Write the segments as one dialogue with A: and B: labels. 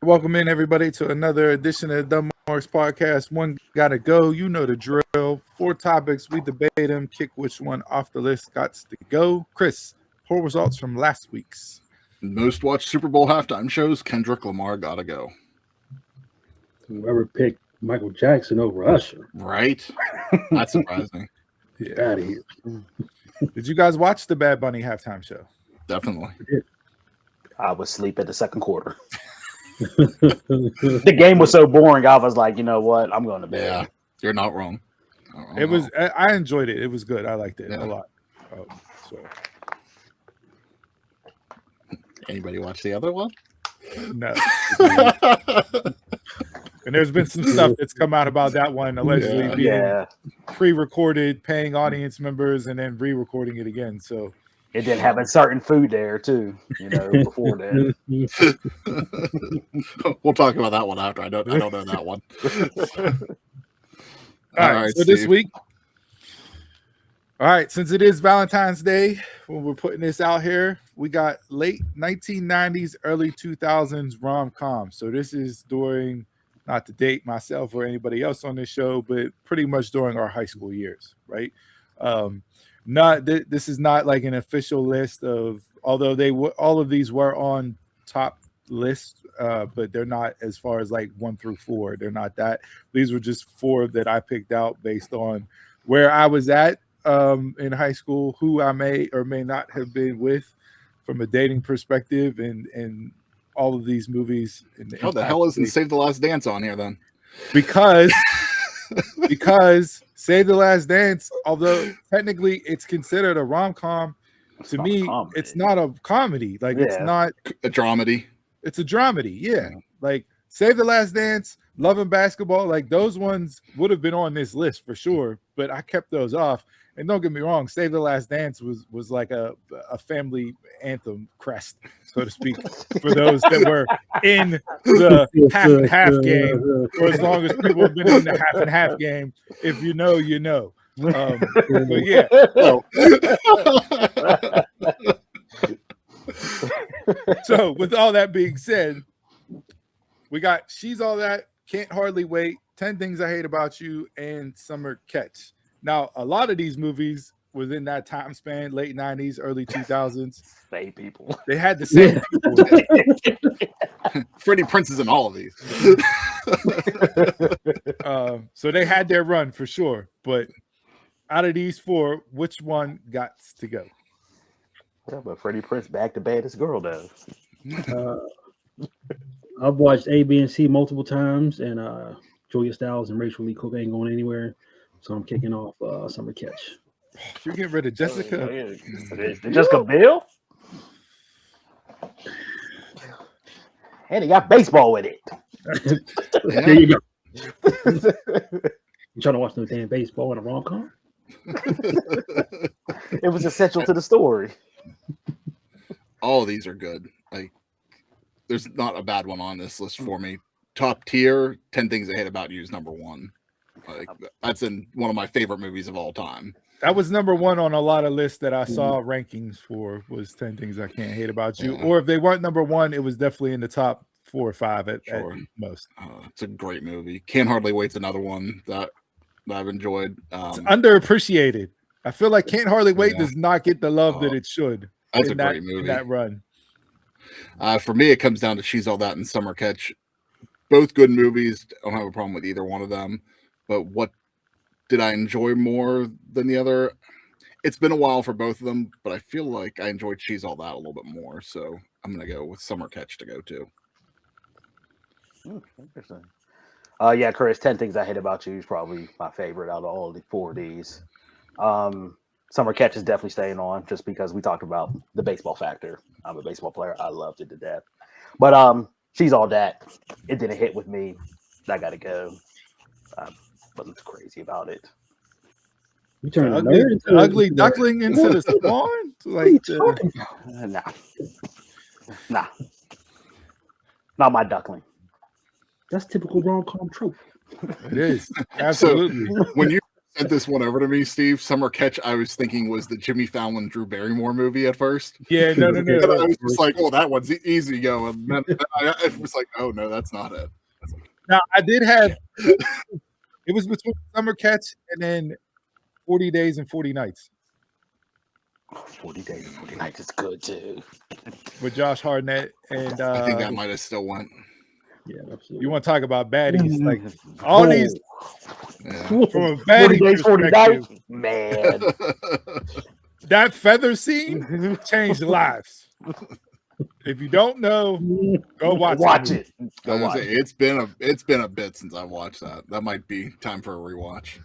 A: Welcome in, everybody, to another edition of the Dumb Marks Podcast. One gotta go. You know the drill. 4 topics. We debate them, kick which one off the list got to go. Chris, poll results from last week's.
B: Most watched Super Bowl halftime shows, Kendrick Lamar gotta go.
C: Whoever picked Michael Jackson over Usher.
B: Right? That's surprising.
C: Get out of here.
A: Did you guys watch the Bad Bunny halftime show?
B: Definitely.
D: I was asleep at the second quarter. The game was so boring. I was like, you know what? I'm going to bed.
B: Yeah, you're not wrong.
A: It was. I enjoyed it. It was good. I liked it a lot. So.
B: Anybody watch the other one?
A: No. And there's been some stuff that's come out about that one allegedly being pre-recorded, paying audience members, and then re-recording it again. So
D: it didn't have a certain food there too, before that.
B: We'll talk about that one after. I don't know that one.
A: All right, so Steve. This week. All right, since it is Valentine's Day, when we're putting this out here, we got late 1990s, early 2000s rom-com. So this is during, not to date myself or anybody else on this show, but pretty much during our high school years, right? This is not like an official list of, although all of these were on top lists, but they're not as far as like 1 through 4. They're not that. These were just 4 that I picked out based on where I was at in high school, who I may or may not have been with from a dating perspective, and all of these movies.
B: How the hell isn't Save the Last Dance on here then?
A: Because Save the Last Dance, although technically it's considered a rom-com, to me, it's not a comedy. Like it's not
B: a dramedy.
A: It's a dramedy, yeah. Like Save the Last Dance, Love and Basketball, like those ones would have been on this list for sure, but I kept those off. And don't get me wrong, Save the Last Dance was like a family anthem crest, so to speak, for those that were in the half and half game, for as long as people have been in the half and half game. If you know, you know. But yeah. So with all that being said, we got She's All That, Can't Hardly Wait, 10 Things I Hate About You, and Summer Catch. Now, a lot of these movies within that time span, late 90s, early 2000s.
D: Same people.
A: They had the same
B: people. Freddie Prinze is in all of these.
A: So they had their run for sure. But out of these 4, which one got to go?
D: Yeah, but Freddie Prinze back to baddest girl though.
C: I've watched A, B, and C multiple times, and Julia Stiles and Rachel Lee Cook ain't going anywhere. So I'm kicking off Summer Catch.
A: You're getting rid of Jessica.
D: Jessica Biel? And he got baseball with it.
C: There you go. You trying to watch no damn baseball in a rom-com?
D: It was essential to the story.
B: All of these are good. Like, there's not a bad one on this list for me. Top tier, 10 Things I Hate About You is number 1. Like, that's in one of my favorite movies of all time.
A: That was number 1 on a lot of lists that I saw rankings for, was 10 Things I Can't Hate About You. Or if they weren't number 1, it was definitely in the top 4 or 5 at most.
B: It's a great movie. Can't Hardly Wait's another one that I've enjoyed.
A: It's underappreciated. I feel like Can't Hardly Wait does not get the love that it should.
B: That's a great movie.
A: In that run.
B: For me, it comes down to She's All That and Summer Catch. Both good movies. I don't have a problem with either one of them. But what did I enjoy more than the other? It's been a while for both of them, but I feel like I enjoyed She's All That a little bit more. So I'm going to go with Summer Catch to go to.
D: Interesting. Yeah, Chris, 10 Things I Hate About You is probably my favorite out of all the 4 of these. Summer Catch is definitely staying on just because we talked about the baseball factor. I'm a baseball player. I loved it to death. But She's All That. It didn't hit with me. I got to go. Wasn't crazy about it.
C: You turn
A: the ugly duckling into the spawn? Like,
D: nah. Not my duckling.
C: That's typical rom-com trope.
A: It is. Absolutely.
B: So, when you sent this one over to me, Steve. Summer Catch, I was thinking was the Jimmy Fallon, Drew Barrymore movie at first.
A: Yeah, no.
B: And I was just like, oh, that one's easy go. And then I was like, oh, no, that's not it.
A: Now, I did have, it was between Summer Catch and then 40 Days and 40 Nights.
D: 40 Days and 40 Nights is good too.
A: With Josh Hartnett. And
B: I think that might have still went.
C: Yeah, absolutely.
A: you want to talk about baddies. Like, all these,
B: Yeah.
A: from a
D: 40
A: baddie
D: Days, 40
A: perspective,
D: Nights, man.
A: that feather scene changed lives. If you don't know, go watch
D: it. Go watch it.
B: It's been a bit since I watched that. That might be time for a rewatch.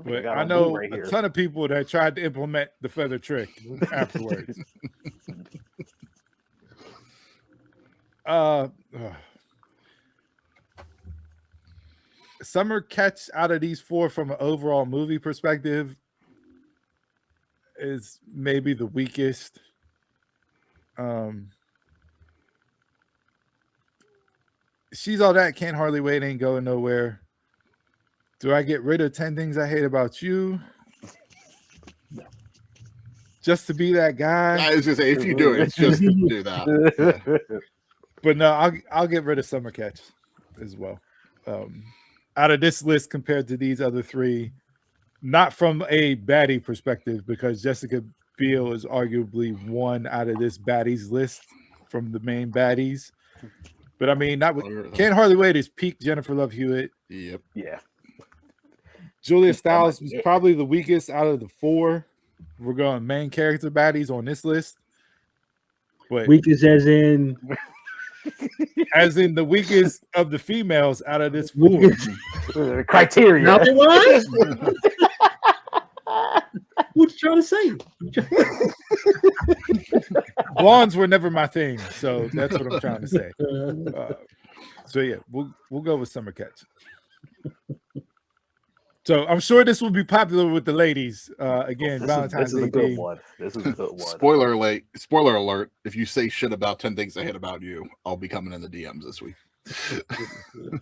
A: But I know a ton of people that tried to implement the feather trick afterwards. Summer Catch out of these four from an overall movie perspective is maybe the weakest. She's All That, Can't Hardly Wait, Ain't Going Nowhere. Do I get rid of 10 Things I Hate About You? No. Just to be that guy?
B: I was gonna say, if you do it, it's just to do that. Yeah.
A: But no, I'll get rid of Summer Catch as well. Out of this list compared to these other three, not from a baddie perspective, because Jessica Biel is arguably one out of this baddies list from the main baddies. But I mean, Can't Hardly Wait is peak Jennifer Love Hewitt.
B: Yep.
D: Yeah.
A: Julia Stiles was probably the weakest out of the four. We're going main character baddies on this list. But
C: Weakest as in
A: the weakest of the females out of this four.
D: Criteria.
C: Nothing was? What you trying to say?
A: Blondes were never my thing, so that's what I'm trying to say. So yeah, we'll go with Summer Catch. So I'm sure this will be popular with the ladies. Again, Valentine's Day.
D: This is a good one.
B: Spoiler alert. If you say shit about 10 Things I Hate About You, I'll be coming in the DMs this week.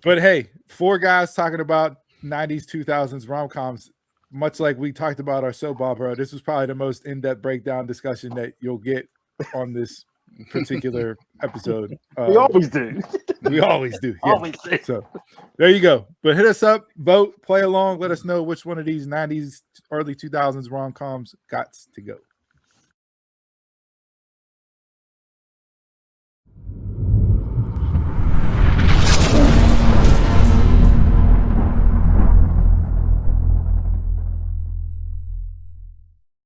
A: But hey, four guys talking about 90s, 2000s rom-coms. Much like we talked about our soap opera, this was probably the most in-depth breakdown discussion that you'll get on this particular episode.
D: We always do.
A: We always do. Yeah.
D: Always do.
A: So there you go. But hit us up, vote, play along. Let us know which one of these 90s, early 2000s rom-coms got to go.